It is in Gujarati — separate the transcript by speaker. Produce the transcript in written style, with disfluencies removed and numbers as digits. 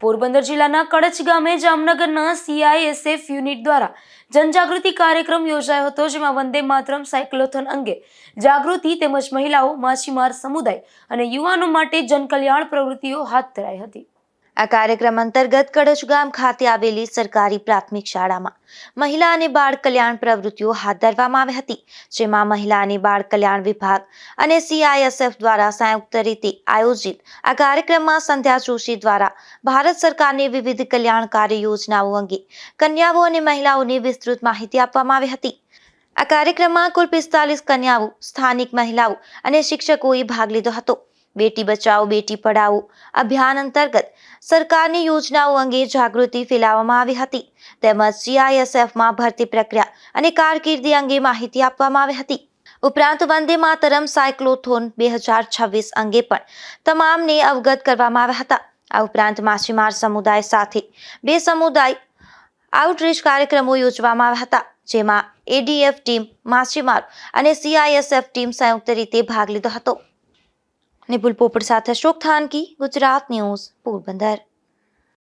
Speaker 1: પોરબંદર જિલ્લાના કડચ ગામે જામનગરના CISF યુનિટ દ્વારા જનજાગૃતિ કાર્યક્રમ યોજાયો હતો, જેમાં વંદે માતરમ સાયક્લોથોન અંગે જાગૃતિ તેમજ મહિલાઓ, માછીમાર સમુદાય અને યુવાનો માટે જનકલ્યાણ પ્રવૃત્તિઓ હાથ ધરાઈ હતી।
Speaker 2: આ કાર્યક્રમ અંતર્ગત કડચ ગામ ખાતે આવેલી સરકારી પ્રાથમિક શાળામાં મહિલા અને બાળ કલ્યાણ પ્રવૃત્તિઓ હાથ ધરવામાં આવી હતી, જેમાં મહિલા અને બાળ કલ્યાણ વિભાગ અને CISF દ્વારા સંયુક્ત રીતે આયોજિત આ કાર્યક્રમમાં સંધ્યા જોશી દ્વારા ભારત સરકારની વિવિધ કલ્યાણકારી યોજનાઓ અંગે કન્યાઓ અને મહિલાઓને વિસ્તૃત માહિતી આપવામાં આવી હતી। આ કાર્યક્રમમાં કુલ 45 કન્યાઓ, સ્થાનિક મહિલાઓ અને શિક્ષકોએ ભાગ લીધો હતો। બેટી બચાવો બેટી પઢાઓ અભિયાન અંતર્ગત સરકારની યોજનાઓ અંગે જાગૃતિ ફેલાવવામાં આવી હતી, તેમજ CISFમાં ભરતી પ્રક્રિયા અને કારકિર્દી અંગે માહિતી આપવામાં આવી હતી। ઉપરાંત વંદે માતરમ સાયક્લોથોન 2026 અંગે પણ તમામને અવગત કરવામાં આવ્યા હતા। આ ઉપરાંત માછીમાર સમુદાય સાથે 2 સમુદાય આઉટરીચ કાર્યક્રમો યોજવામાં આવ્યા હતા, જેમાં ADF ટીમ, માછીમાર અને CISF ટીમ સંયુક્ત રીતે ભાગ લીધો હતો। નિપુલ પોપટ સાથે અશોક થાનકી, ગુજરાત ન્યૂઝ, પોરબંદર।